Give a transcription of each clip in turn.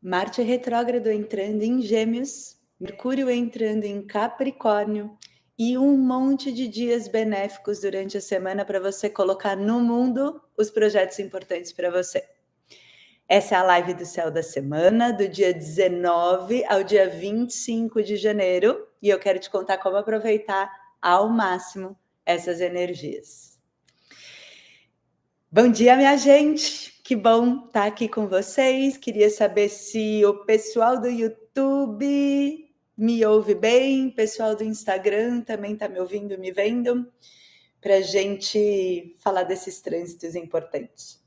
Marte retrógrado entrando em Gêmeos, Mercúrio entrando em Capricórnio e um monte de dias benéficos durante a semana para você colocar no mundo os projetos importantes para você. Essa é a live do Céu da Semana, do dia 19 ao dia 25 de janeiro, e eu quero te contar como aproveitar ao máximo essas energias. Bom dia, minha gente! Que bom estar aqui com vocês. Queria saber se o pessoal do YouTube me ouve bem, o pessoal do Instagram também está me ouvindo, me vendo, para a gente falar desses trânsitos importantes.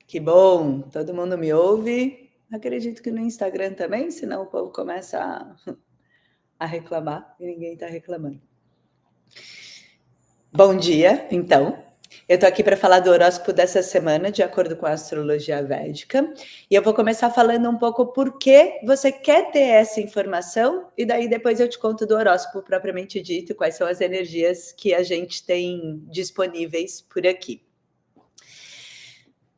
Que bom, todo mundo me ouve. Acredito que no Instagram também, senão o povo começa a reclamar e ninguém está reclamando. Bom dia, então. Eu estou aqui para falar do horóscopo dessa semana, de acordo com a astrologia védica, e eu vou começar falando um pouco por que você quer ter essa informação, e daí depois eu te conto do horóscopo propriamente dito, quais são as energias que a gente tem disponíveis por aqui.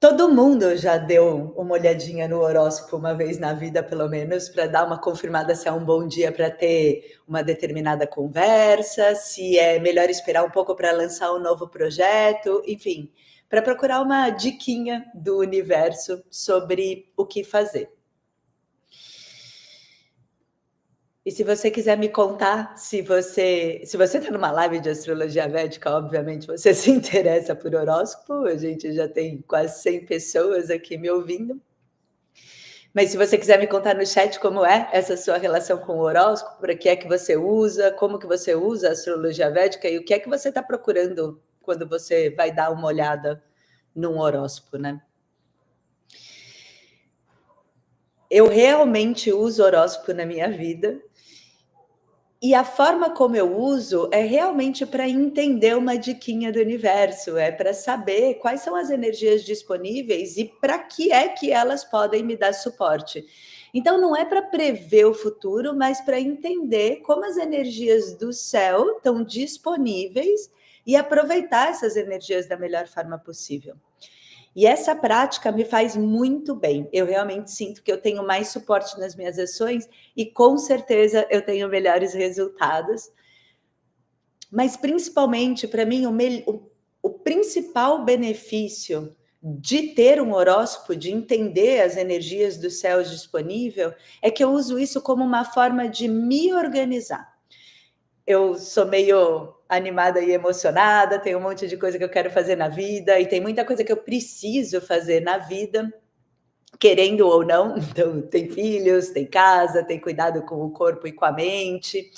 Todo mundo já deu uma olhadinha no horóscopo uma vez na vida, pelo menos, para dar uma confirmada se é um bom dia para ter uma determinada conversa, se é melhor esperar um pouco para lançar um novo projeto, enfim, para procurar uma diquinha do universo sobre o que fazer. E se você quiser me contar, se você está numa live de astrologia védica, obviamente você se interessa por horóscopo, a gente já tem quase 100 pessoas aqui me ouvindo. Mas se você quiser me contar no chat como é essa sua relação com o horóscopo, para que é que você usa, como que você usa a astrologia védica e o que é que você está procurando quando você vai dar uma olhada num horóscopo, né? Eu realmente uso horóscopo na minha vida. E a forma como eu uso é realmente para entender uma diquinha do universo, é para saber quais são as energias disponíveis e para que é que elas podem me dar suporte. Então, não é para prever o futuro, mas para entender como as energias do céu estão disponíveis e aproveitar essas energias da melhor forma possível. E essa prática me faz muito bem. Eu realmente sinto que eu tenho mais suporte nas minhas ações e com certeza eu tenho melhores resultados. Mas principalmente para mim o principal benefício de ter um horóscopo, de entender as energias do céu disponível, é que eu uso isso como uma forma de me organizar. Eu sou meio animada e emocionada, tem um monte de coisa que eu quero fazer na vida e tem muita coisa que eu preciso fazer na vida, querendo ou não. Então, tem filhos, tem casa, tem cuidado com o corpo e com a mente,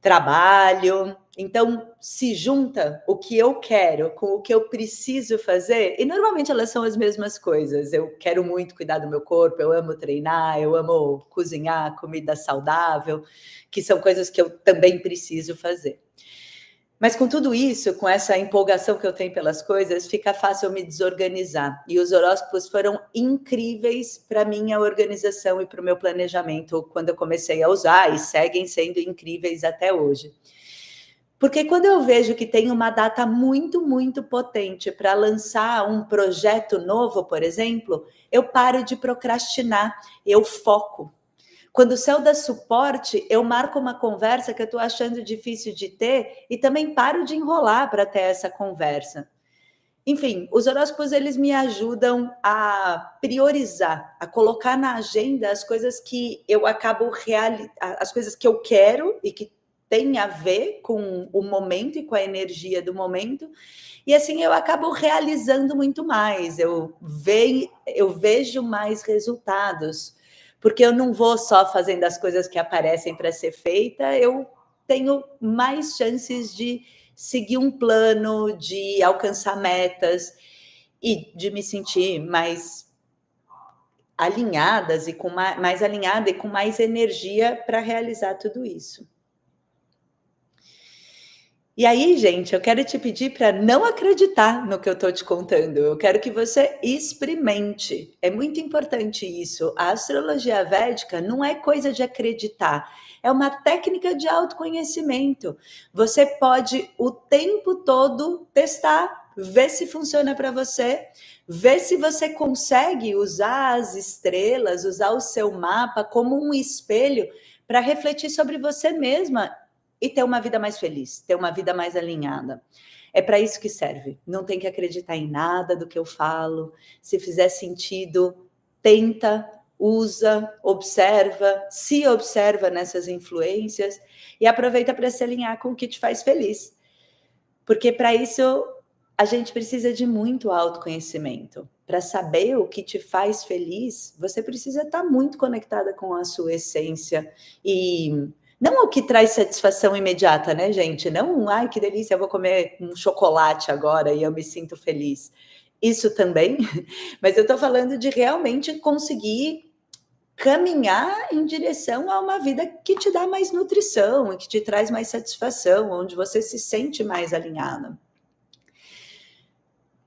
trabalho. Então, se junta o que eu quero com o que eu preciso fazer, e normalmente elas são as mesmas coisas. Eu quero muito cuidar do meu corpo, eu amo treinar, eu amo cozinhar comida saudável, que são coisas que eu também preciso fazer. Mas com tudo isso, com essa empolgação que eu tenho pelas coisas, fica fácil eu me desorganizar. E os horóscopos foram incríveis para a minha organização e para o meu planejamento quando eu comecei a usar, e seguem sendo incríveis até hoje. Porque quando eu vejo que tem uma data muito, muito potente para lançar um projeto novo, por exemplo, eu paro de procrastinar, eu foco. Quando o céu dá suporte, eu marco uma conversa que eu estou achando difícil de ter e também paro de enrolar para ter essa conversa. Enfim, os horóscopos eles me ajudam a priorizar, a colocar na agenda as coisas que eu acabo as coisas que eu quero e que tem a ver com o momento e com a energia do momento, e assim eu acabo realizando muito mais, eu vejo mais resultados, porque eu não vou só fazendo as coisas que aparecem para ser feita, eu tenho mais chances de seguir um plano, de alcançar metas e de me sentir mais alinhadas e com mais alinhada e com mais energia para realizar tudo isso. E aí, gente, eu quero te pedir para não acreditar no que eu estou te contando. Eu quero que você experimente. É muito importante isso. A astrologia védica não é coisa de acreditar. É uma técnica de autoconhecimento. Você pode o tempo todo testar vê se funciona para você, vê se você consegue usar as estrelas, usar o seu mapa como um espelho para refletir sobre você mesma e ter uma vida mais feliz, ter uma vida mais alinhada. É para isso que serve. Não tem que acreditar em nada do que eu falo. Se fizer sentido, tenta, usa, observa, se observa nessas influências e aproveita para se alinhar com o que te faz feliz. Porque para isso a gente precisa de muito autoconhecimento. Para saber o que te faz feliz, você precisa estar muito conectada com a sua essência e não o que traz satisfação imediata, né, gente? Não, ai, que delícia, eu vou comer um chocolate agora e eu me sinto feliz. Isso também, mas eu estou falando de realmente conseguir caminhar em direção a uma vida que te dá mais nutrição e que te traz mais satisfação, onde você se sente mais alinhada.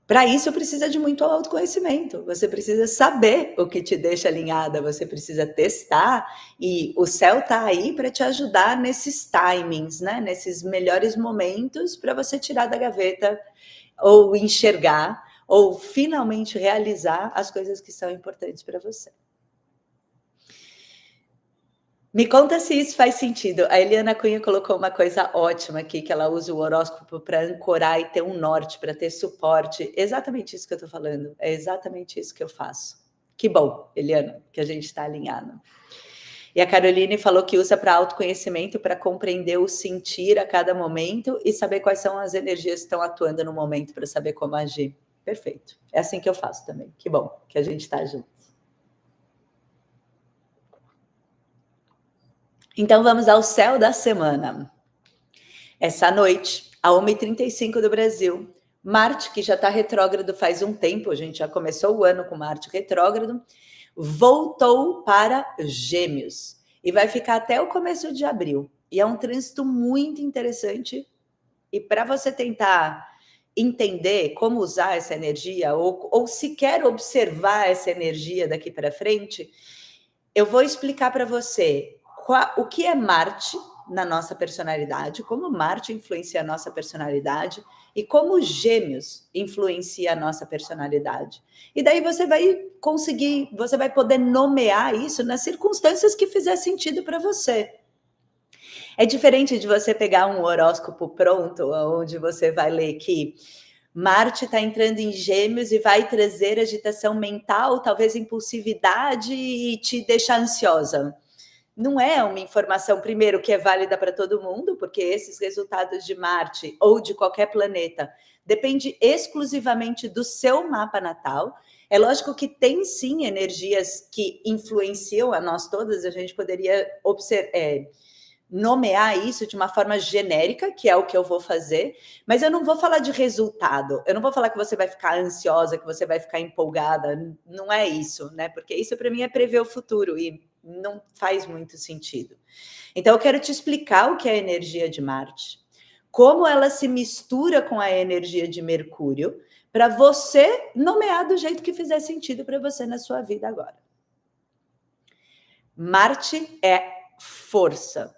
Para isso precisa de muito autoconhecimento, você precisa saber o que te deixa alinhada, você precisa testar e o céu está aí para te ajudar nesses timings, né? Nesses melhores momentos para você tirar da gaveta ou enxergar ou finalmente realizar as coisas que são importantes para você. Me conta se isso faz sentido. A Eliana Cunha colocou uma coisa ótima aqui, que ela usa o horóscopo para ancorar e ter um norte, para ter suporte. Exatamente isso que eu estou falando. É exatamente isso que eu faço. Que bom, Eliana, que a gente está alinhado. E a Caroline falou que usa para autoconhecimento, para compreender o sentir a cada momento e saber quais são as energias que estão atuando no momento para saber como agir. Perfeito. É assim que eu faço também. Que bom que a gente está junto. Então vamos ao céu da semana. Essa noite, a 1h35 do Brasil, Marte, que já está retrógrado faz um tempo, a gente já começou o ano com Marte retrógrado, voltou para Gêmeos e vai ficar até o começo de abril. E é um trânsito muito interessante. E para você tentar entender como usar essa energia ou sequer observar essa energia daqui para frente, eu vou explicar para você o que é Marte na nossa personalidade, como Marte influencia a nossa personalidade e como Gêmeos influencia a nossa personalidade. E daí você vai conseguir, você vai poder nomear isso nas circunstâncias que fizer sentido para você. É diferente de você pegar um horóscopo pronto, onde você vai ler que Marte está entrando em Gêmeos e vai trazer agitação mental, talvez impulsividade e te deixar ansiosa. Não é uma informação, primeiro, que é válida para todo mundo, porque esses resultados de Marte ou de qualquer planeta depende exclusivamente do seu mapa natal. É lógico que tem sim energias que influenciam a nós todas, a gente poderia nomear isso de uma forma genérica, que é o que eu vou fazer, mas eu não vou falar de resultado, eu não vou falar que você vai ficar ansiosa, que você vai ficar empolgada, não é isso, né? Porque isso para mim é prever o futuro e não faz muito sentido. Então eu quero te explicar o que é a energia de Marte, como ela se mistura com a energia de Mercúrio, para você nomear do jeito que fizer sentido para você na sua vida agora. Marte é força.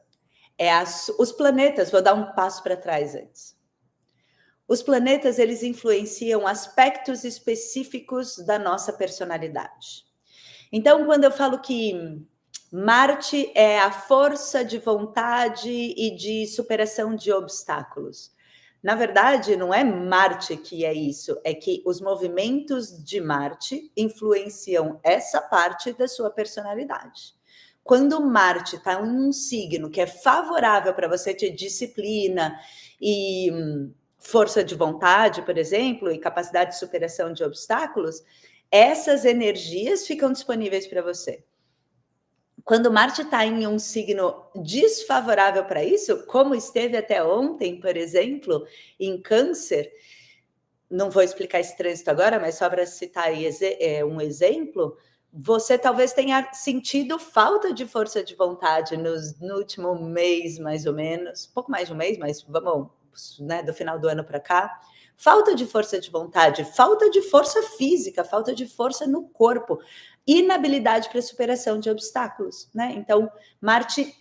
Os planetas, vou dar um passo para trás antes. Os planetas, eles influenciam aspectos específicos da nossa personalidade. Então, quando eu falo que Marte é a força de vontade e de superação de obstáculos, na verdade, não é Marte que é isso, é que os movimentos de Marte influenciam essa parte da sua personalidade. Quando Marte está em um signo que é favorável para você ter disciplina e força de vontade, por exemplo, e capacidade de superação de obstáculos, essas energias ficam disponíveis para você. Quando Marte está em um signo desfavorável para isso, como esteve até ontem, por exemplo, em Câncer, não vou explicar esse trânsito agora, mas só para citar um exemplo, você talvez tenha sentido falta de força de vontade no último mês, mais ou menos, pouco mais de um mês, mas vamos, né, do final do ano para cá. Falta de força de vontade, falta de força física, falta de força no corpo, inabilidade para superação de obstáculos, né? Então, Marte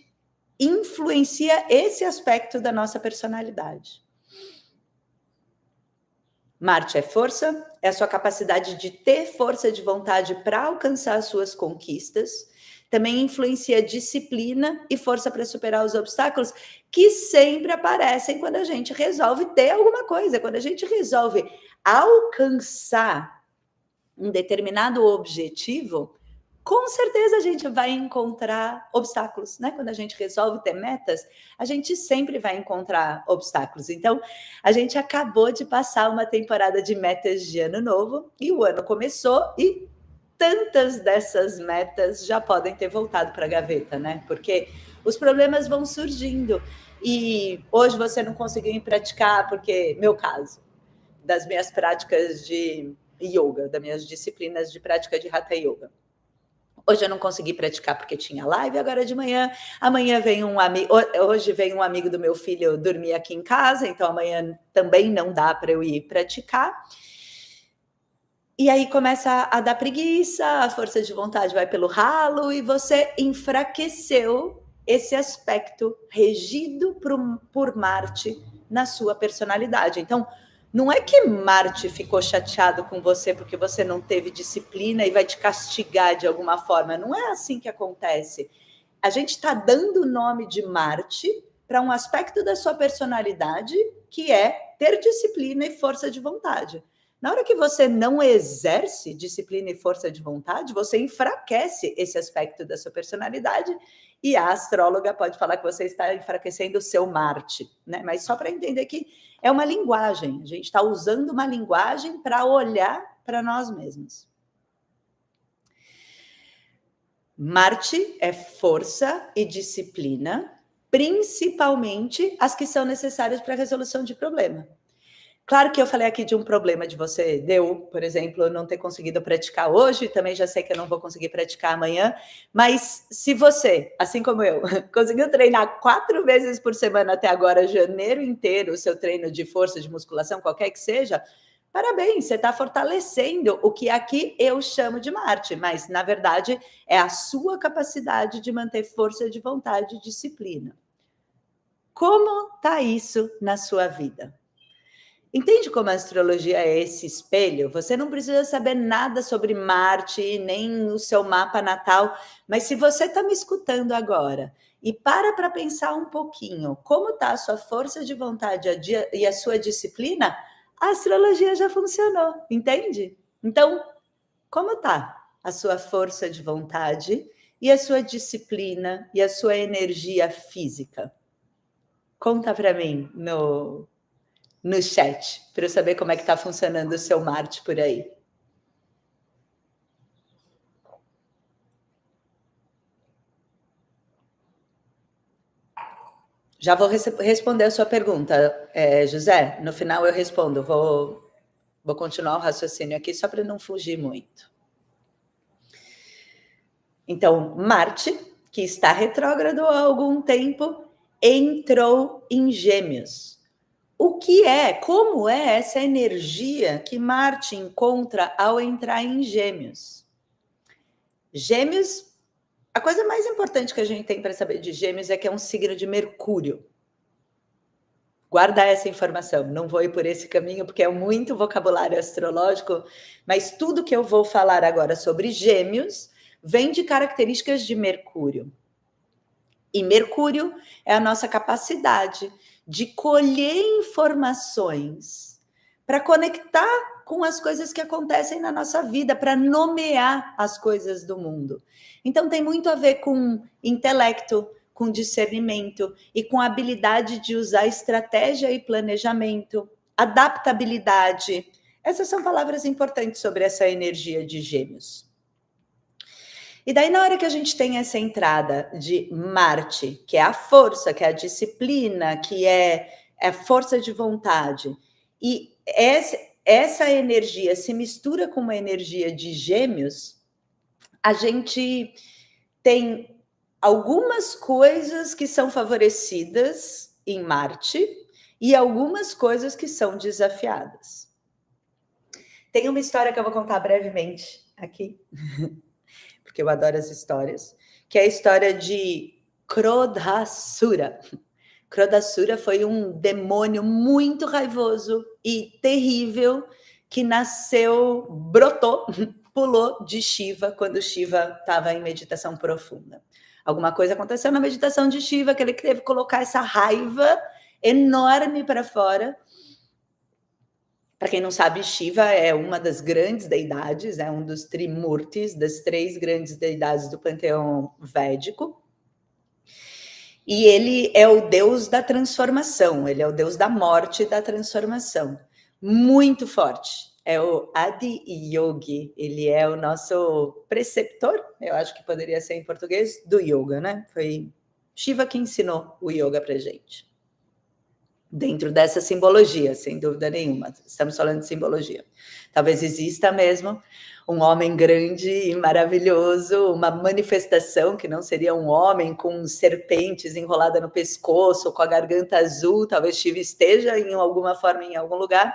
influencia esse aspecto da nossa personalidade. Marte é força, é a sua capacidade de ter força de vontade para alcançar as suas conquistas. Também influencia disciplina e força para superar os obstáculos que sempre aparecem quando a gente resolve ter alguma coisa, quando a gente resolve alcançar um determinado objetivo, com certeza a gente vai encontrar obstáculos, né? Quando a gente resolve ter metas, a gente sempre vai encontrar obstáculos. Então, a gente acabou de passar uma temporada de metas de ano novo e o ano começou e tantas dessas metas já podem ter voltado para a gaveta, né? Porque os problemas vão surgindo e hoje você não conseguiu ir praticar porque, meu caso, das minhas práticas de yoga, das minhas disciplinas de prática de Hatha Yoga. Hoje eu não consegui praticar porque tinha live, agora de manhã. Amanhã vem um amigo. Hoje vem um amigo do meu filho dormir aqui em casa, então amanhã também não dá para eu ir praticar. E aí começa a dar preguiça, a força de vontade vai pelo ralo e você enfraqueceu esse aspecto regido por Marte na sua personalidade. Então, não é que Marte ficou chateado com você porque você não teve disciplina e vai te castigar de alguma forma. Não é assim que acontece. A gente está dando o nome de Marte para um aspecto da sua personalidade que é ter disciplina e força de vontade. Na hora que você não exerce disciplina e força de vontade, você enfraquece esse aspecto da sua personalidade e a astróloga pode falar que você está enfraquecendo o seu Marte, né? Mas só para entender que é uma linguagem, a gente está usando uma linguagem para olhar para nós mesmos. Marte é força e disciplina, principalmente as que são necessárias para a resolução de problema. Claro que eu falei aqui de um problema de você, por exemplo, não ter conseguido praticar hoje, também já sei que eu não vou conseguir praticar amanhã, mas se você, assim como eu, conseguiu treinar 4 vezes por semana até agora, janeiro inteiro, o seu treino de força, de musculação, qualquer que seja, parabéns, você está fortalecendo o que aqui eu chamo de Marte, mas na verdade é a sua capacidade de manter força de vontade e disciplina. Como está isso na sua vida? Entende como a astrologia é esse espelho? Você não precisa saber nada sobre Marte, nem o seu mapa natal, mas se você está me escutando agora e para pensar um pouquinho como está a sua força de vontade e a sua disciplina, a astrologia já funcionou, entende? Então, como está a sua força de vontade e a sua disciplina e a sua energia física? Conta para mim no chat, para eu saber como é que está funcionando o seu Marte por aí. Já vou responder a sua pergunta, José. No final eu respondo. Vou continuar o raciocínio aqui só para não fugir muito. Então, Marte, que está retrógrado há algum tempo, entrou em Gêmeos. Como é essa energia que Marte encontra ao entrar em Gêmeos? Gêmeos, a coisa mais importante que a gente tem para saber de Gêmeos é que é um signo de Mercúrio. Guarda essa informação, não vou ir por esse caminho porque é muito vocabulário astrológico, mas tudo que eu vou falar agora sobre Gêmeos vem de características de Mercúrio. E Mercúrio é a nossa capacidade de colher informações para conectar com as coisas que acontecem na nossa vida, para nomear as coisas do mundo. Então tem muito a ver com intelecto, com discernimento e com a habilidade de usar estratégia e planejamento, adaptabilidade. Essas são palavras importantes sobre essa energia de Gêmeos. E daí, na hora que a gente tem essa entrada de Marte, que é a força, que é a disciplina, que é a força de vontade, e essa energia se mistura com uma energia de Gêmeos, a gente tem algumas coisas que são favorecidas em Marte e algumas coisas que são desafiadas. Tem uma história que eu vou contar brevemente aqui, porque eu adoro as histórias, que é a história de Krodhasura. Krodasura foi um demônio muito raivoso e terrível que nasceu, brotou, pulou de Shiva quando Shiva estava em meditação profunda. Alguma coisa aconteceu na meditação de Shiva que ele teve que colocar essa raiva enorme para fora. Para quem não sabe, Shiva é uma das grandes deidades, é um dos Trimurtis, das 3 grandes deidades do panteão védico. E ele é o deus da transformação, ele é o deus da morte e da transformação. Muito forte. É o Adi Yogi, ele é o nosso preceptor, eu acho que poderia ser em português, do yoga, né? Foi Shiva que ensinou o yoga pra gente. Dentro dessa simbologia, sem dúvida nenhuma. Estamos falando de simbologia. Talvez exista mesmo um homem grande e maravilhoso, uma manifestação que não seria um homem com serpentes enrolada no pescoço, com a garganta azul, talvez Shiva esteja em alguma forma em algum lugar,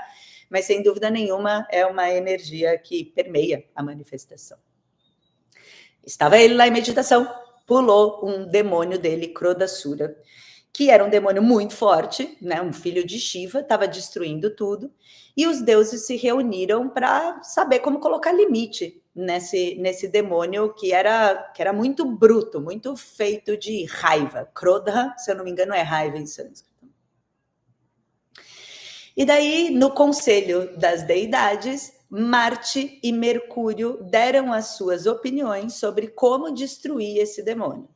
mas sem dúvida nenhuma é uma energia que permeia a manifestação. Estava ele lá em meditação, pulou um demônio dele, Krodasura, que era um demônio muito forte, né, um filho de Shiva, estava destruindo tudo, e os deuses se reuniram para saber como colocar limite nesse demônio que era muito bruto, muito feito de raiva. Krodha, se eu não me engano, é raiva em sânscrito. E daí, no conselho das deidades, Marte e Mercúrio deram as suas opiniões sobre como destruir esse demônio.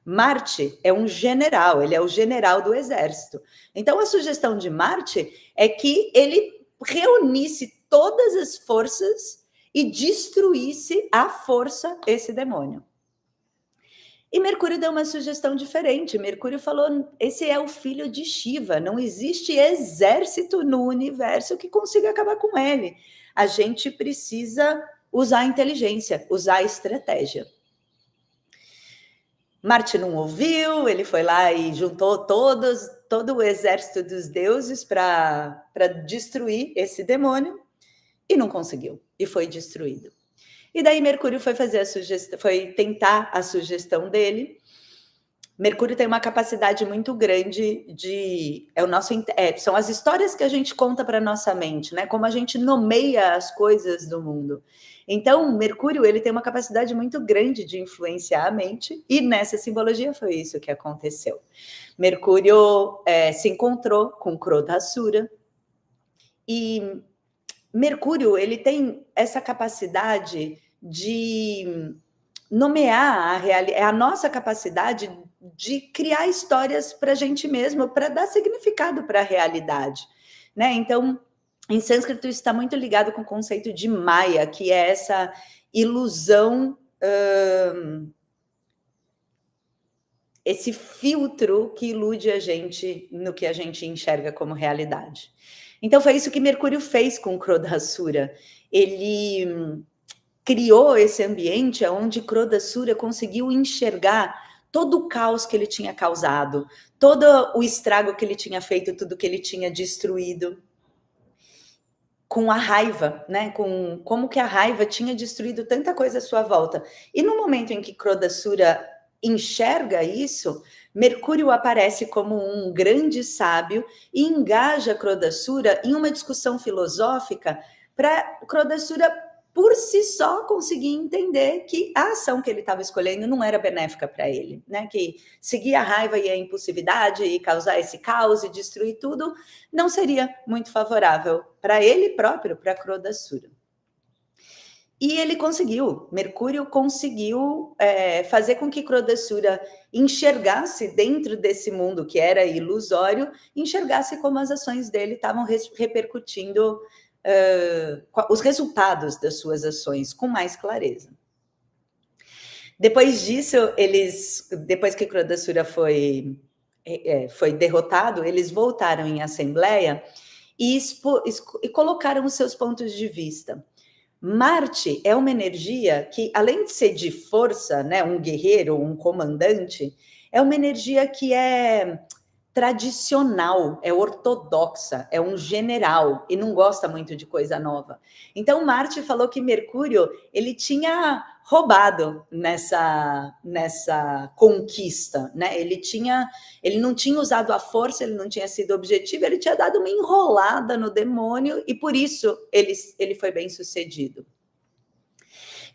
Marte é um general, ele é o general do exército. Então, a sugestão de Marte é que ele reunisse todas as forças e destruísse à força esse demônio. E Mercúrio deu uma sugestão diferente. Mercúrio falou: esse é o filho de Shiva, não existe exército no universo que consiga acabar com ele. A gente precisa usar a inteligência, usar a estratégia. Marte não ouviu, ele foi lá e juntou todo o exército dos deuses para destruir esse demônio e não conseguiu, e foi destruído. E daí Mercúrio foi fazer a sugestão, foi tentar a sugestão dele. Mercúrio tem uma capacidade muito grande de... são as histórias que a gente conta para a nossa mente, né? Como a gente nomeia as coisas do mundo. Então, Mercúrio ele tem uma capacidade muito grande de influenciar a mente, e nessa simbologia foi isso que aconteceu. Mercúrio se encontrou com Krodasura, e Mercúrio ele tem essa capacidade de nomear a nossa capacidade de criar histórias para a gente mesmo, para dar significado para a realidade, né? Então, em sânscrito isso está muito ligado com o conceito de Maya, que é essa ilusão, esse filtro que ilude a gente no que a gente enxerga como realidade. Então, foi isso que Mercúrio fez com Krodasura. Ele criou esse ambiente onde Krodasura conseguiu enxergar todo o caos que ele tinha causado, todo o estrago que ele tinha feito, tudo que ele tinha destruído, com a raiva, né? Com como que a raiva tinha destruído tanta coisa à sua volta. E no momento em que Krodasura enxerga isso, Mercúrio aparece como um grande sábio e engaja Krodasura em uma discussão filosófica para Krodasura por si só conseguir entender que a ação que ele estava escolhendo não era benéfica para ele, né? Que seguir a raiva e a impulsividade e causar esse caos e destruir tudo não seria muito favorável para ele próprio, para Krodasura. E ele conseguiu, Mercúrio conseguiu fazer com que Krodasura enxergasse dentro desse mundo que era ilusório, enxergasse como as ações dele estavam repercutindo os resultados das suas ações com mais clareza. Depois disso, depois que Krodasura foi derrotado, eles voltaram em assembleia e colocaram os seus pontos de vista. Marte é uma energia que, além de ser de força, né, um guerreiro, um comandante, é uma energia que é tradicional, é ortodoxa, é um general e não gosta muito de coisa nova. Então, Marte falou que Mercúrio ele tinha roubado nessa conquista, né? Ele não tinha usado a força, ele não tinha sido objetivo, ele tinha dado uma enrolada no demônio e por isso ele foi bem sucedido.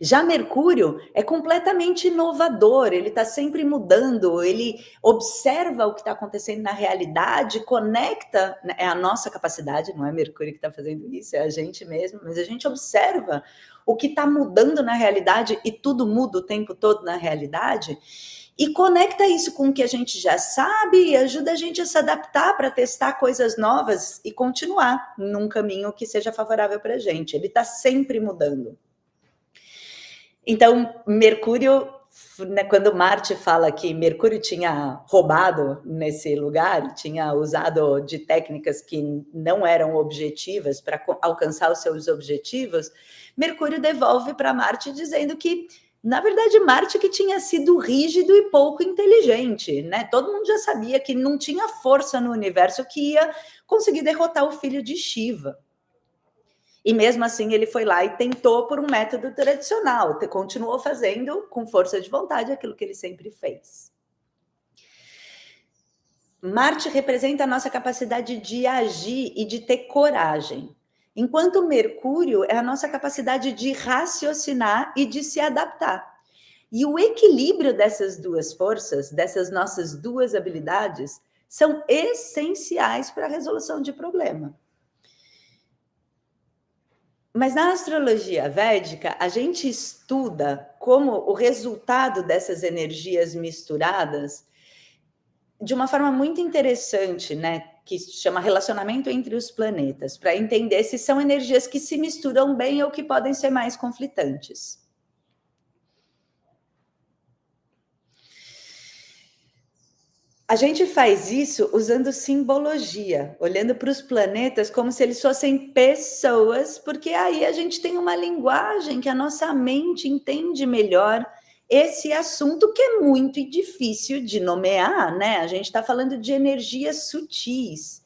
Já Mercúrio é completamente inovador, ele está sempre mudando, ele observa o que está acontecendo na realidade, conecta, é a nossa capacidade, não é Mercúrio que está fazendo isso, é a gente mesmo, mas a gente observa o que está mudando na realidade e tudo muda o tempo todo na realidade. E conecta isso com o que a gente já sabe e ajuda a gente a se adaptar para testar coisas novas e continuar num caminho que seja favorável para a gente. Ele está sempre mudando. Então, Mercúrio, né, quando Marte fala que Mercúrio tinha roubado nesse lugar, tinha usado de técnicas que não eram objetivas para alcançar os seus objetivos, Mercúrio devolve para Marte dizendo que, na verdade, Marte que tinha sido rígido e pouco inteligente, né? Todo mundo já sabia que não tinha força no universo que ia conseguir derrotar o filho de Shiva. E mesmo assim ele foi lá e tentou por um método tradicional, continuou fazendo com força de vontade aquilo que ele sempre fez. Marte representa a nossa capacidade de agir e de ter coragem, enquanto Mercúrio é a nossa capacidade de raciocinar e de se adaptar. E o equilíbrio dessas duas forças, dessas nossas duas habilidades, são essenciais para a resolução de problema. Mas na astrologia védica, a gente estuda como o resultado dessas energias misturadas de uma forma muito interessante, né? Que se chama relacionamento entre os planetas, para entender se são energias que se misturam bem ou que podem ser mais conflitantes. A gente faz isso usando simbologia, olhando para os planetas como se eles fossem pessoas, porque aí a gente tem uma linguagem que a nossa mente entende melhor esse assunto que é muito difícil de nomear, né? A gente está falando de energias sutis.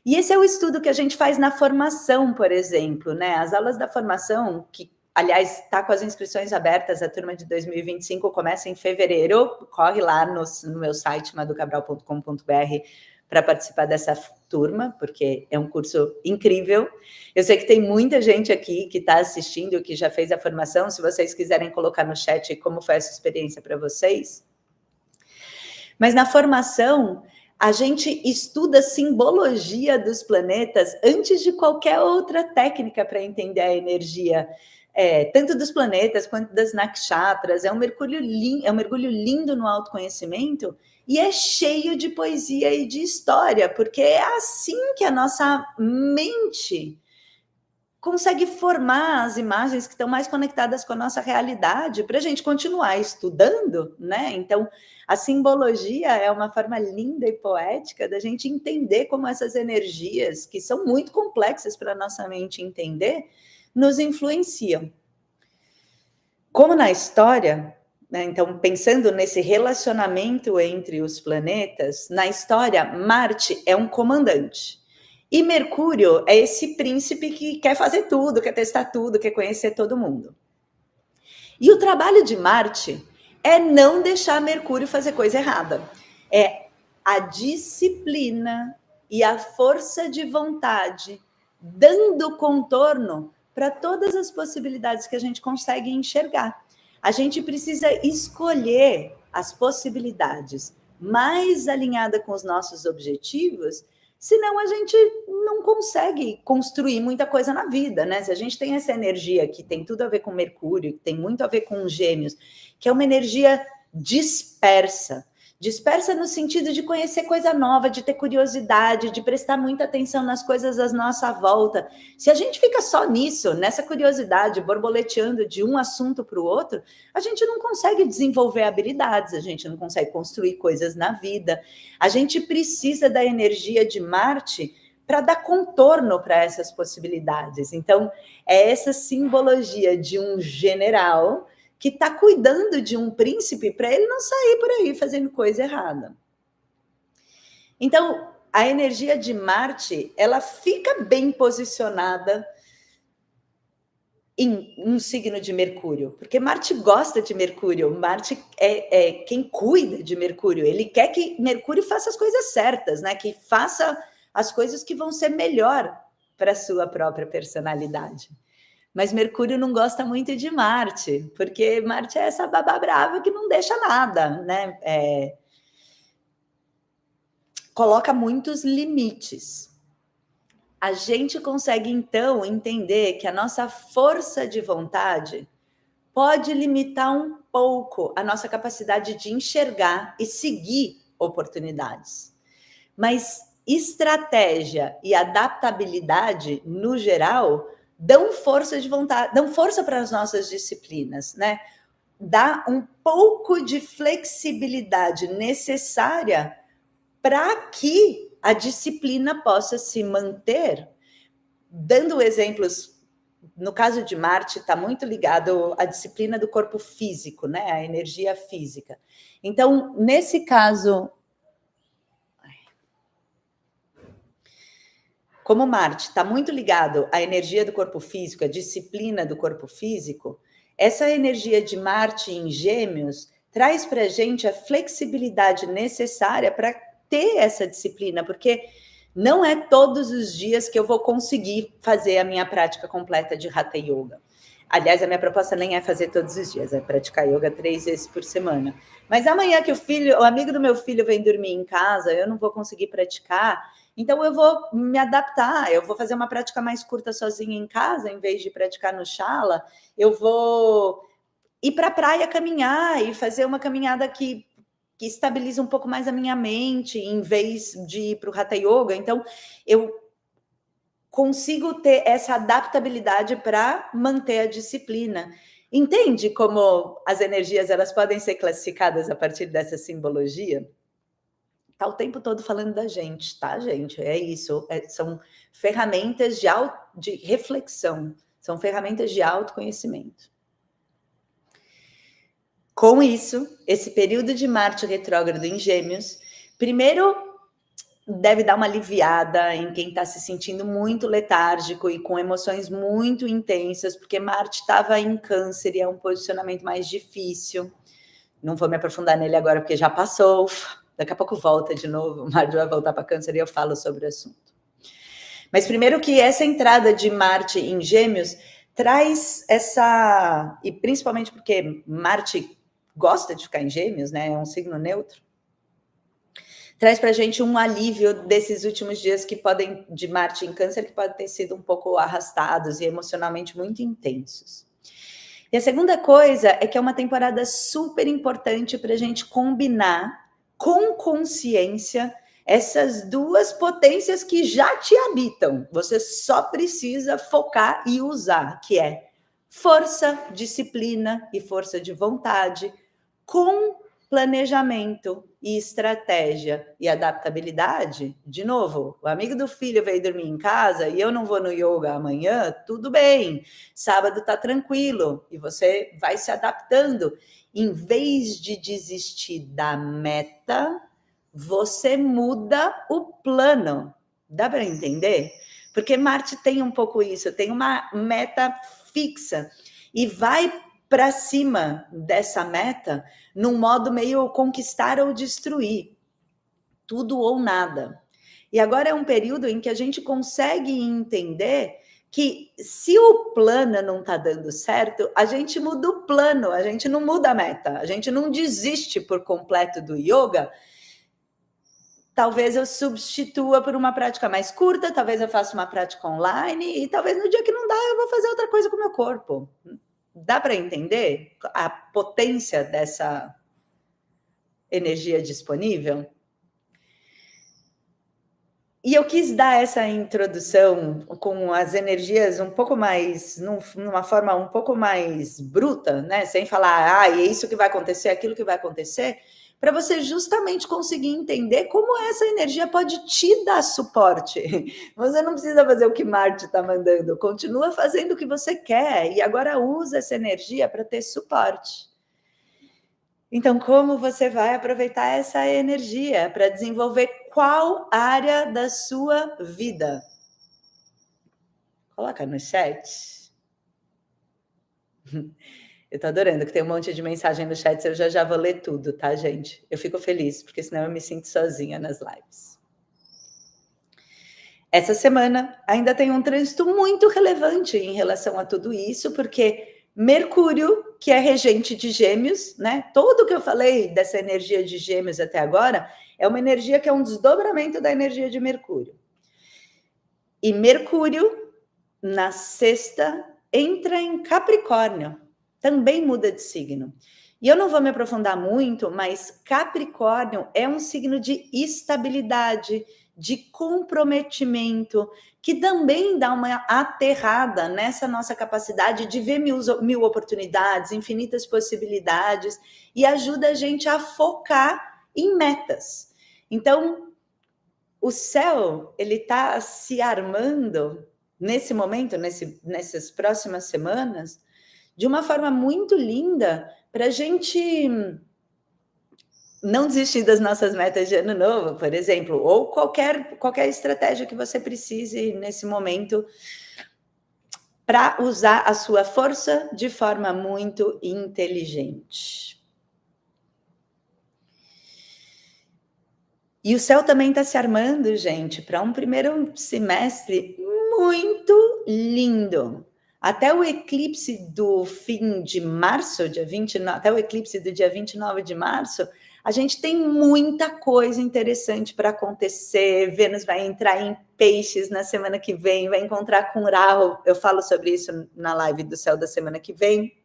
E esse é o estudo que a gente faz na formação, por exemplo, né? As aulas da formação, que aliás, está com as inscrições abertas, a turma de 2025 começa em fevereiro, corre lá no meu site, maducabral.com.br, para participar dessa turma, porque é um curso incrível. Eu sei que tem muita gente aqui que está assistindo, que já fez a formação, se vocês quiserem colocar no chat como foi essa experiência para vocês. Mas na formação, a gente estuda a simbologia dos planetas antes de qualquer outra técnica para entender a energia tanto dos planetas quanto das nakshatras. É um mergulho lindo no autoconhecimento e é cheio de poesia e de história, porque é assim que a nossa mente consegue formar as imagens que estão mais conectadas com a nossa realidade para a gente continuar estudando, né? Então, a simbologia é uma forma linda e poética da gente entender como essas energias, que são muito complexas para a nossa mente entender, nos influenciam. Como na história, né, então, pensando nesse relacionamento entre os planetas, na história, Marte é um comandante. E Mercúrio é esse príncipe que quer fazer tudo, quer testar tudo, quer conhecer todo mundo. E o trabalho de Marte é não deixar Mercúrio fazer coisa errada. É a disciplina e a força de vontade dando contorno para todas as possibilidades que a gente consegue enxergar. A gente precisa escolher as possibilidades mais alinhada com os nossos objetivos, senão a gente não consegue construir muita coisa na vida, né? Se a gente tem essa energia que tem tudo a ver com Mercúrio, que tem muito a ver com Gêmeos, que é uma energia dispersa no sentido de conhecer coisa nova, de ter curiosidade, de prestar muita atenção nas coisas à nossa volta. Se a gente fica só nisso, nessa curiosidade, borboleteando de um assunto para o outro, a gente não consegue desenvolver habilidades, a gente não consegue construir coisas na vida. A gente precisa da energia de Marte para dar contorno para essas possibilidades. Então, é essa simbologia de um general que está cuidando de um príncipe para ele não sair por aí fazendo coisa errada. Então, a energia de Marte, ela fica bem posicionada em um signo de Mercúrio, porque Marte gosta de Mercúrio, Marte é quem cuida de Mercúrio, ele quer que Mercúrio faça as coisas certas, né? Que faça as coisas que vão ser melhor para a sua própria personalidade. Mas Mercúrio não gosta muito de Marte, porque Marte é essa babá brava que não deixa nada, né? Coloca muitos limites. A gente consegue, então, entender que a nossa força de vontade pode limitar um pouco a nossa capacidade de enxergar e seguir oportunidades. Mas estratégia e adaptabilidade, no geral, dão força de vontade, dão força para as nossas disciplinas, né? Dá um pouco de flexibilidade necessária para que a disciplina possa se manter. Dando exemplos, no caso de Marte, está muito ligado à disciplina do corpo físico, né? A energia física. Então, nesse caso, como Marte está muito ligado à energia do corpo físico, à disciplina do corpo físico, essa energia de Marte em Gêmeos traz para a gente a flexibilidade necessária para ter essa disciplina, porque não é todos os dias que eu vou conseguir fazer a minha prática completa de Hatha Yoga. Aliás, a minha proposta nem é fazer todos os dias, é praticar yoga 3 vezes por semana. Mas amanhã que o amigo do meu filho vem dormir em casa, eu não vou conseguir praticar, então eu vou me adaptar, eu vou fazer uma prática mais curta sozinha em casa, em vez de praticar no Shala, eu vou ir para a praia caminhar e fazer uma caminhada que estabiliza um pouco mais a minha mente, em vez de ir para o Hatha Yoga. Então, eu consigo ter essa adaptabilidade para manter a disciplina. Entende como as energias elas podem ser classificadas a partir dessa simbologia? Tá o tempo todo falando da gente, tá, gente? É isso. São ferramentas de reflexão, são ferramentas de autoconhecimento. Com isso, esse período de Marte retrógrado em Gêmeos, primeiro deve dar uma aliviada em quem está se sentindo muito letárgico e com emoções muito intensas, porque Marte estava em Câncer e é um posicionamento mais difícil. Não vou me aprofundar nele agora, porque já passou. Daqui a pouco volta de novo. Marte vai voltar para Câncer e eu falo sobre o assunto. Mas primeiro que essa entrada de Marte em Gêmeos traz essa... E principalmente porque Marte gosta de ficar em Gêmeos, né? É um signo neutro. Traz para a gente um alívio desses últimos dias que podem, de Marte em Câncer, que podem ter sido um pouco arrastados e emocionalmente muito intensos. E a segunda coisa é que é uma temporada super importante para a gente combinar com consciência essas duas potências que já te habitam. Você só precisa focar e usar, que é força, disciplina e força de vontade, com planejamento e estratégia e adaptabilidade. De novo, o amigo do filho veio dormir em casa e eu não vou no yoga amanhã, tudo bem. Sábado tá tranquilo e você vai se adaptando. Em vez de desistir da meta, você muda o plano. Dá para entender? Porque Marte tem um pouco isso, tem uma meta fixa e vai para cima dessa meta num modo meio conquistar ou destruir, tudo ou nada. E agora é um período em que a gente consegue entender que se o plano não está dando certo, a gente muda o plano, a gente não muda a meta, a gente não desiste por completo do yoga. Talvez eu substitua por uma prática mais curta, talvez eu faça uma prática online e talvez no dia que não dá eu vou fazer outra coisa com o meu corpo. Dá para entender a potência dessa energia disponível? E eu quis dar essa introdução com as energias um pouco mais, numa forma um pouco mais bruta, né? Sem falar, é isso que vai acontecer, aquilo que vai acontecer, para você justamente conseguir entender como essa energia pode te dar suporte. Você não precisa fazer o que Marte está mandando, continua fazendo o que você quer e agora usa essa energia para ter suporte. Então, como você vai aproveitar essa energia para desenvolver qual área da sua vida? Coloca no chat. Eu tô adorando que tem um monte de mensagem no chat, eu já vou ler tudo, tá, gente? Eu fico feliz, porque senão eu me sinto sozinha nas lives. Essa semana ainda tem um trânsito muito relevante em relação a tudo isso, porque Mercúrio, que é regente de Gêmeos, né? Tudo que eu falei dessa energia de Gêmeos até agora é uma energia que é um desdobramento da energia de Mercúrio. E Mercúrio, na sexta, entra em Capricórnio, também muda de signo. E eu não vou me aprofundar muito, mas Capricórnio é um signo de estabilidade, de comprometimento, que também dá uma aterrada nessa nossa capacidade de ver mil oportunidades, infinitas possibilidades, e ajuda a gente a focar em metas. Então, o céu, ele está se armando nesse momento, nessas próximas semanas, de uma forma muito linda para a gente não desistir das nossas metas de ano novo, por exemplo, ou qualquer estratégia que você precise nesse momento para usar a sua força de forma muito inteligente. E o céu também está se armando, gente, para um primeiro semestre muito lindo. Até o eclipse do fim de março, dia 29, até o eclipse do dia 29 de março, a gente tem muita coisa interessante para acontecer. Vênus vai entrar em Peixes na semana que vem, vai encontrar com Rahu. Eu falo sobre isso na live do céu da semana que vem.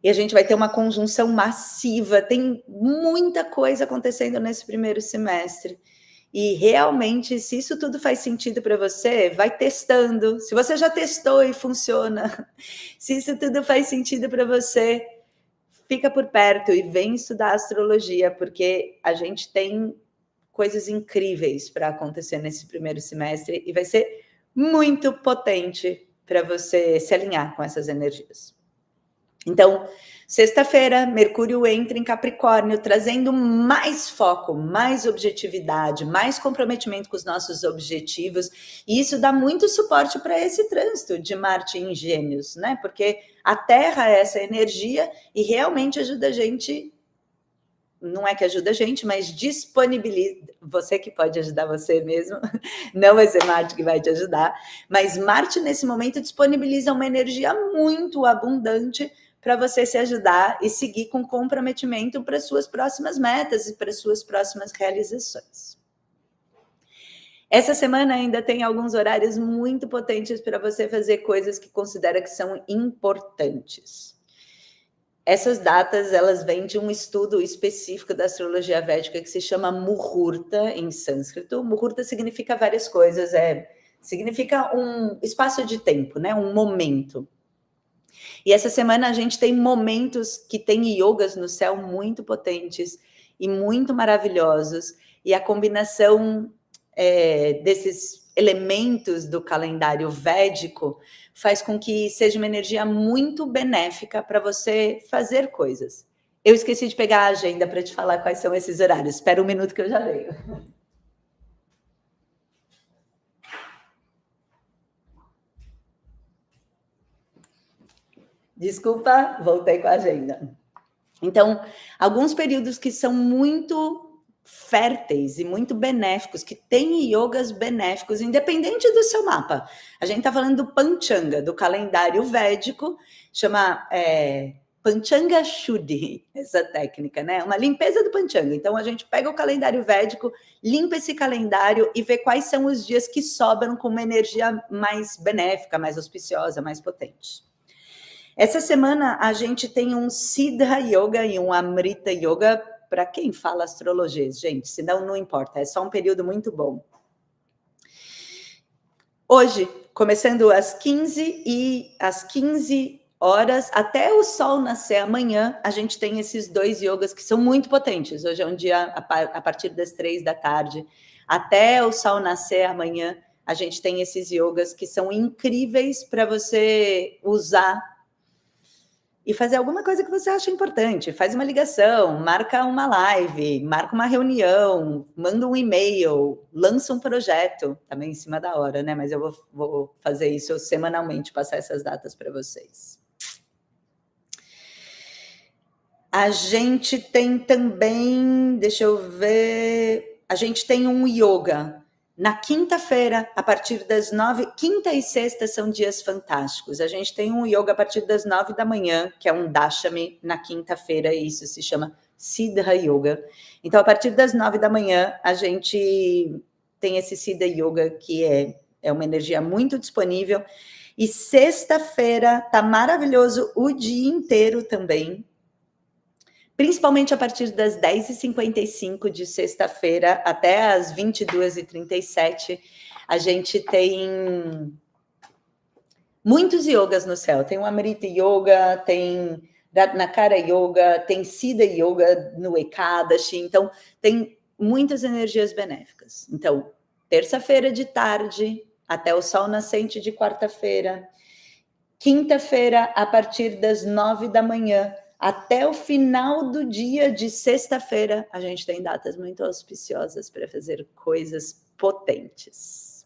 E a gente vai ter uma conjunção massiva, tem muita coisa acontecendo nesse primeiro semestre. E realmente, se isso tudo faz sentido para você, vai testando. Se você já testou e funciona, se isso tudo faz sentido para você, fica por perto e vem estudar astrologia, porque a gente tem coisas incríveis para acontecer nesse primeiro semestre e vai ser muito potente para você se alinhar com essas energias. Então, sexta-feira, Mercúrio entra em Capricórnio, trazendo mais foco, mais objetividade, mais comprometimento com os nossos objetivos, e isso dá muito suporte para esse trânsito de Marte em Gêmeos, né? Porque a Terra é essa energia e realmente ajuda a gente. Não é que ajuda a gente, mas disponibiliza. Você que pode ajudar você mesmo, não vai ser Marte que vai te ajudar, mas Marte, nesse momento, disponibiliza uma energia muito abundante para você se ajudar e seguir com comprometimento para suas próximas metas e para suas próximas realizações. Essa semana ainda tem alguns horários muito potentes para você fazer coisas que considera que são importantes. Essas datas, elas vêm de um estudo específico da astrologia védica que se chama Muhurta, em sânscrito. Muhurta significa várias coisas, significa um espaço de tempo, né? Um momento. E essa semana a gente tem momentos que tem yogas no céu muito potentes e muito maravilhosos, e a combinação desses elementos do calendário védico faz com que seja uma energia muito benéfica para você fazer coisas. Eu esqueci de pegar a agenda para te falar quais são esses horários. Espera um minuto que eu já leio. Desculpa, voltei com a agenda. Então, alguns períodos que são muito férteis e muito benéficos, que têm yogas benéficos, independente do seu mapa. A gente está falando do Panchanga, do calendário védico, chama Panchanga Shuddhi, essa técnica, né? Uma limpeza do Panchanga. Então, a gente pega o calendário védico, limpa esse calendário e vê quais são os dias que sobram com uma energia mais benéfica, mais auspiciosa, mais potente. Essa semana a gente tem um Siddha Yoga e um Amrita Yoga para quem fala astrologia, gente, senão não importa, é só um período muito bom. Hoje, começando às 15 horas, até o sol nascer amanhã, a gente tem esses dois yogas que são muito potentes. Hoje é um dia a partir das 3 da tarde, até o sol nascer amanhã, a gente tem esses yogas que são incríveis para você usar e fazer alguma coisa que você acha importante. Faz uma ligação, marca uma live, marca uma reunião, manda um e-mail, lança um projeto, também em cima da hora, né? Mas eu vou fazer isso semanalmente, passar essas datas para vocês. A gente tem também, deixa eu ver, a gente tem um yoga na quinta-feira, a partir das 9, quinta e sexta são dias fantásticos. A gente tem um yoga a partir das 9 da manhã, que é um Dashami na quinta-feira, e isso se chama Siddha Yoga. Então, a partir das 9 da manhã, a gente tem esse Siddha Yoga, que é uma energia muito disponível. E sexta-feira tá maravilhoso o dia inteiro também, principalmente a partir das 10h55 de sexta-feira até as 22h37, a gente tem muitos yogas no céu. Tem o Amrita Yoga, tem Ratnakara Yoga, tem Siddha Yoga no Ekadashi, então tem muitas energias benéficas. Então, terça-feira de tarde até o sol nascente de quarta-feira, quinta-feira a partir das 9 da manhã, até o final do dia de sexta-feira, a gente tem datas muito auspiciosas para fazer coisas potentes.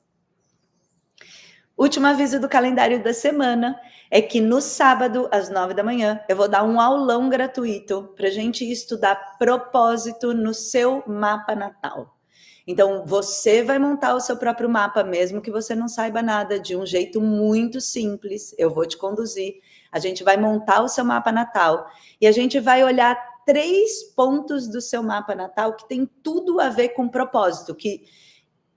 Último aviso do calendário da semana é que no sábado, às 9 da manhã, eu vou dar um aulão gratuito para a gente estudar propósito no seu mapa natal. Então, você vai montar o seu próprio mapa, mesmo que você não saiba nada, de um jeito muito simples. Eu vou te conduzir. A gente vai montar o seu mapa natal e a gente vai olhar 3 pontos do seu mapa natal que tem tudo a ver com propósito, que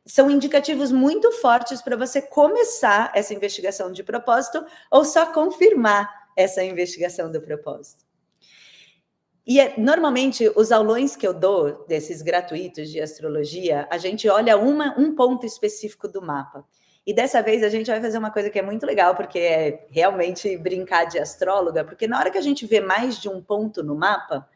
são indicativos muito fortes para você começar essa investigação de propósito ou só confirmar essa investigação do propósito. E normalmente os aulões que eu dou, desses gratuitos de astrologia, a gente olha um ponto específico do mapa. E dessa vez a gente vai fazer uma coisa que é muito legal, porque é realmente brincar de astróloga, porque na hora que a gente vê mais de um ponto no mapa,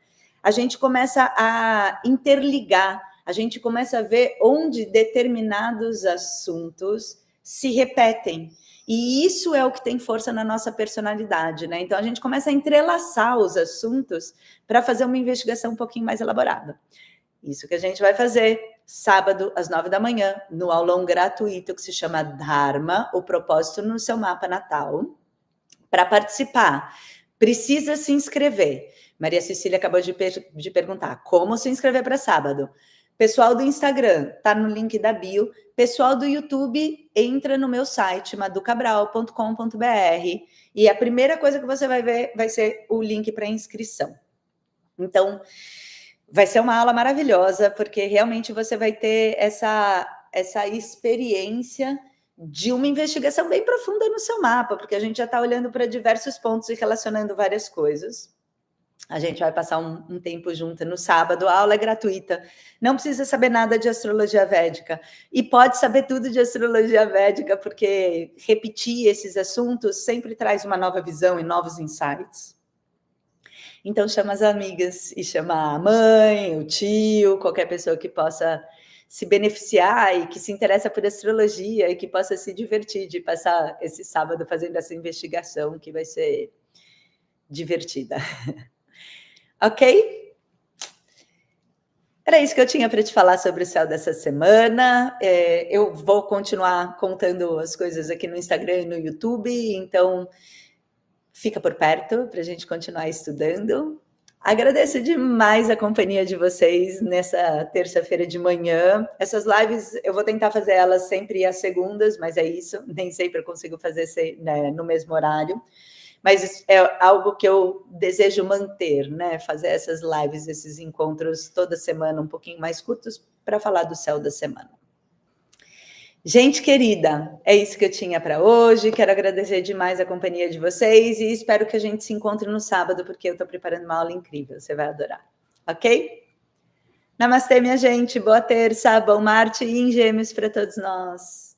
a gente começa a interligar, a gente começa a ver onde determinados assuntos se repetem. E isso é o que tem força na nossa personalidade, né? Então a gente começa a entrelaçar os assuntos para fazer uma investigação um pouquinho mais elaborada. Isso que a gente vai fazer sábado, às 9 da manhã, no aulão gratuito que se chama Dharma, o propósito no seu mapa natal. Para participar, precisa se inscrever. Maria Cecília acabou de perguntar como se inscrever para sábado. Pessoal do Instagram, tá no link da bio. Pessoal do YouTube, entra no meu site, maducabral.com.br, e a primeira coisa que você vai ver vai ser o link para inscrição. Então, vai ser uma aula maravilhosa, porque realmente você vai ter essa experiência de uma investigação bem profunda no seu mapa, porque a gente já está olhando para diversos pontos e relacionando várias coisas. A gente vai passar um tempo junto no sábado, a aula é gratuita, não precisa saber nada de astrologia védica, e pode saber tudo de astrologia védica, porque repetir esses assuntos sempre traz uma nova visão e novos insights. Então chama as amigas e chama a mãe, o tio, qualquer pessoa que possa se beneficiar e que se interessa por astrologia e que possa se divertir de passar esse sábado fazendo essa investigação que vai ser divertida. Ok? Era isso que eu tinha para te falar sobre o céu dessa semana. Eu vou continuar contando as coisas aqui no Instagram e no YouTube, então fica por perto para a gente continuar estudando. Agradeço demais a companhia de vocês nessa terça-feira de manhã. Essas lives eu vou tentar fazer elas sempre às segundas, mas é isso, nem sempre eu consigo fazer né, no mesmo horário. Mas é algo que eu desejo manter, né? Fazer essas lives, esses encontros toda semana, um pouquinho mais curtos, para falar do céu da semana. Gente querida, é isso que eu tinha para hoje. Quero agradecer demais a companhia de vocês e espero que a gente se encontre no sábado, porque eu estou preparando uma aula incrível. Você vai adorar, ok? Namastê, minha gente. Boa terça, bom Marte e em Gêmeos para todos nós.